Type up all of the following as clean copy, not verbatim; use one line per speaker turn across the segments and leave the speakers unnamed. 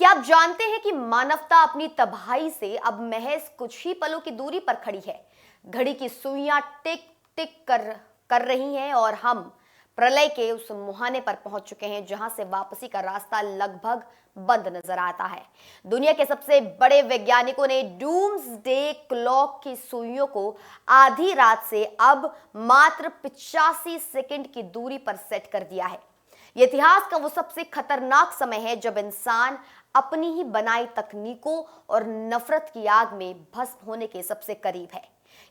क्या आप जानते हैं कि मानवता अपनी तबाही से अब महज कुछ ही पलों की दूरी पर खड़ी है। घड़ी की सुइयां टिक टिक कर रही हैं और हम प्रलय के उस मुहाने पर पहुंच चुके हैं जहां से वापसी का रास्ता लगभग बंद नजर आता है। दुनिया के सबसे बड़े वैज्ञानिकों ने डूम्सडे क्लॉक की सुइयों को आधी रात से अब मात्र 85 सेकंड की दूरी पर सेट कर दिया है। ये इतिहास का वो सबसे खतरनाक समय है जब इंसान अपनी ही बनाई तकनीकों और नफरत की आग में भस्म होने के सबसे करीब है।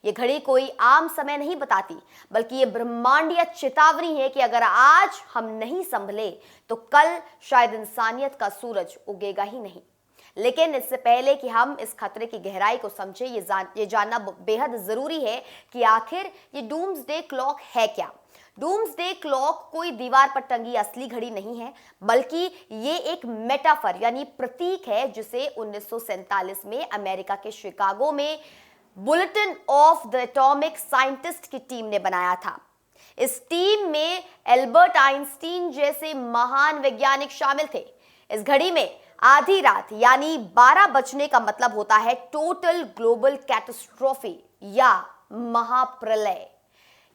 ये घड़ी कोई आम समय नहीं बताती, बल्कि ये ब्रह्मांडीय चेतावनी है कि अगर आज हम नहीं संभले तो कल शायद इंसानियत का सूरज उगेगा ही नहीं। लेकिन इससे पहले कि हम इस खतरे की गहराई को समझें, ये जानना बेहद जरूरी है कि आखिर ये डूम्सडे क्लॉक है क्या। डूम्सडे क्लॉक कोई दीवार पर टंगी असली घड़ी नहीं है, बल्कि ये एक मेटाफर यानी प्रतीक है जिसे 1947 में अमेरिका के शिकागो में bulletin of the atomic scientist की टीम ने बनाया था। इस टीम में एल्बर्ट आइंस्टीन जैसे महान वैज्ञानिक शामिल थे। इस घड़ी में आधी रात यानी 12 बजने का मतलब होता है टोटल ग्लोबल कैटास्ट्रोफी या महाप्रलय।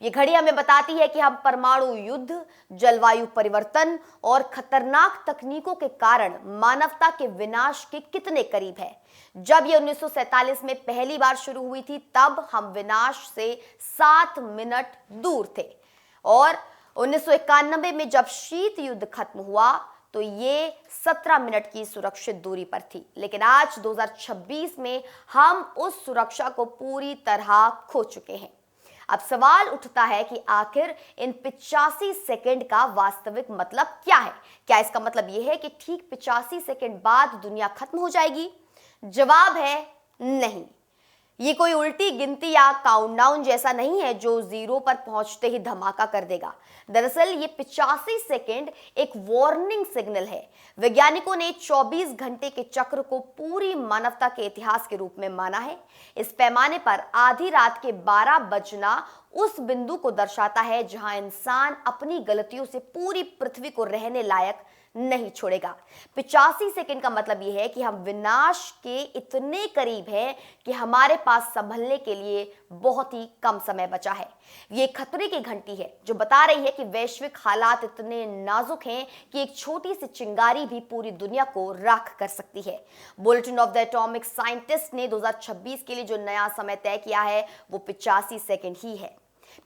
ये घड़ी हमें बताती है कि हम परमाणु युद्ध, जलवायु परिवर्तन और खतरनाक तकनीकों के कारण मानवता के विनाश के कितने करीब है। जब ये 1947 में पहली बार शुरू हुई थी, तब हम विनाश से 7 मिनट दूर थे और 1991 में जब शीत युद्ध खत्म हुआ तो ये 17 मिनट की सुरक्षित दूरी पर थी। लेकिन आज 2026 में हम उस सुरक्षा को पूरी तरह खो चुके हैं। अब सवाल उठता है कि आखिर इन 85 सेकंड का वास्तविक मतलब क्या है। क्या इसका मतलब यह है कि ठीक 85 सेकंड बाद दुनिया खत्म हो जाएगी? जवाब है नहीं। ये कोई उल्टी गिनती या काउंटडाउन जैसा नहीं है जो जीरो पर पहुंचते ही धमाका कर देगा। दरअसल ये 85 सेकंड एक वार्निंग सिग्नल है। वैज्ञानिकों ने 24 घंटे के चक्र को पूरी मानवता के इतिहास के रूप में माना है। इस पैमाने पर आधी रात के 12 बजना उस बिंदु को दर्शाता है जहां इंसान अपनी गलतियों से पूरी पृथ्वी को रहने लायक नहीं छोड़ेगा। 85 सेकंड का मतलब यह है कि हम विनाश के इतने करीब हैं कि हमारे पास संभलने के लिए बहुत ही कम समय बचा है। ये खतरे की घंटी है जो बता रही है कि वैश्विक हालात इतने नाजुक हैं कि एक छोटी सी चिंगारी भी पूरी दुनिया को राख कर सकती है। Bulletin of the atomic scientist ने 2026 के लिए जो नया समय तय किया है वो 85 सेकंड ही है।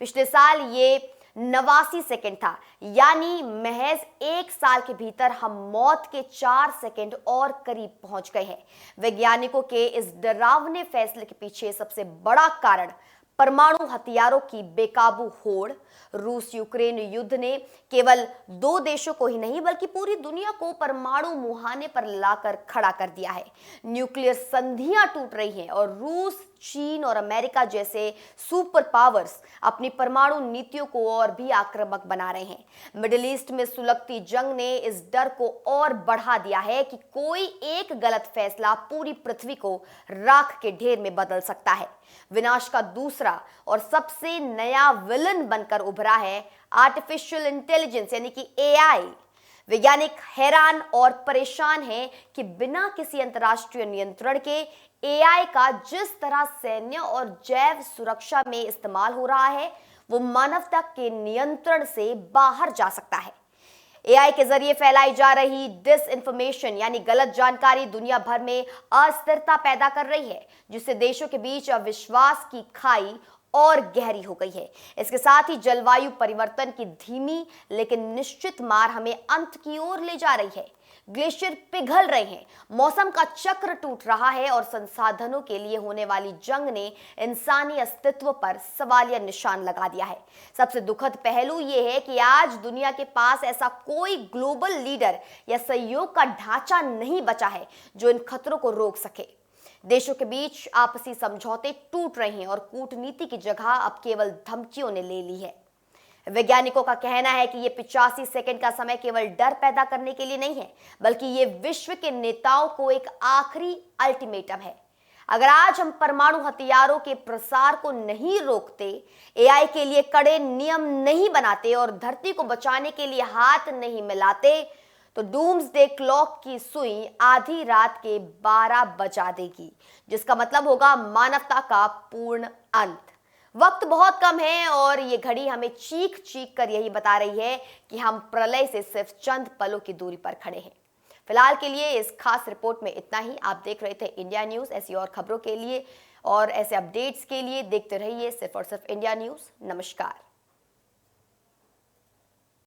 पिछले साल ये 89 सेकंड था, यानी महज एक साल के भीतर हम मौत के 4 सेकंड और करीब पहुंच गए हैं। वैज्ञानिकों के इस डरावने फैसले के पीछे सबसे बड़ा कारण परमाणु हथियारों की बेकाबू होड़। रूस यूक्रेन युद्ध ने केवल 2 देशों को ही नहीं बल्कि पूरी दुनिया को परमाणु मुहाने पर लाकर खड़ा कर दिया है। न्यूक्लियर संधियां टूट रही हैं और रूस, चीन और अमेरिका जैसे सुपर पावर्स अपनी परमाणु नीतियों को और भी आक्रामक बना रहे हैं। मिडिल ईस्ट में सुलगती जंग ने इस डर को और बढ़ा दिया है कि कोई एक गलत फैसला पूरी पृथ्वी को राख के ढेर में बदल सकता है। विनाश का दूसरा और सबसे नया विलन बनकर उभरा है आर्टिफिशियल इंटेलिजेंस यानी कि एआई। वैज्ञानिक हैरान और परेशान हैं कि बिना किसी अंतर्राष्ट्रीय नियंत्रण के एआई का जिस तरह सैन्य और जैव सुरक्षा में इस्तेमाल हो रहा है वो मानवता के नियंत्रण से बाहर जा सकता है। एआई के जरिए फैलाई जा रही डिसइंफॉर्मेशन यानी गलत जानकारी दुनिया भर में अस्थिरता पैदा कर रही है, जिससे देशों के बीच अविश्वास की खाई और गहरी हो गई है। इसके साथ ही जलवायु परिवर्तन की धीमी लेकिन निश्चित मार हमें अंत की ओर ले जा रही है। ग्लेशियर पिघल रहे हैं, मौसम का चक्र टूट रहा है और संसाधनों के लिए होने वाली जंग ने इंसानी अस्तित्व पर सवालिया निशान लगा दिया है। सबसे दुखद पहलू यह है कि आज दुनिया के पास ऐसा कोई ग्लोबल लीडर या सहयोग का ढांचा नहीं बचा है जो इन खतरों को रोक सके। देशों के बीच आपसी समझौते टूट रहे हैं और कूटनीति की जगह अब केवल धमकियों ने ले ली है। वैज्ञानिकों का कहना है कि ये 85 सेकंड का समय केवल डर पैदा करने के लिए नहीं है, बल्कि ये विश्व के नेताओं को एक आखिरी अल्टीमेटम है। अगर आज हम परमाणु हथियारों के प्रसार को नहीं रोकते, एआई के लिए कड़े नियम नहीं बनाते और धरती को बचाने के लिए हाथ नहीं मिलाते, तो डूम्सडे क्लॉक की सुई आधी रात के 12 बजा देगी, जिसका मतलब होगा मानवता का पूर्ण अंत। वक्त बहुत कम है और ये घड़ी हमें चीख चीख कर यही बता रही है कि हम प्रलय से सिर्फ चंद पलों की दूरी पर खड़े हैं। फिलहाल के लिए इस खास रिपोर्ट में इतना ही। आप देख रहे थे इंडिया न्यूज। ऐसी और खबरों के लिए और ऐसे अपडेट्स के लिए देखते रहिए सिर्फ और सिर्फ इंडिया न्यूज। नमस्कार।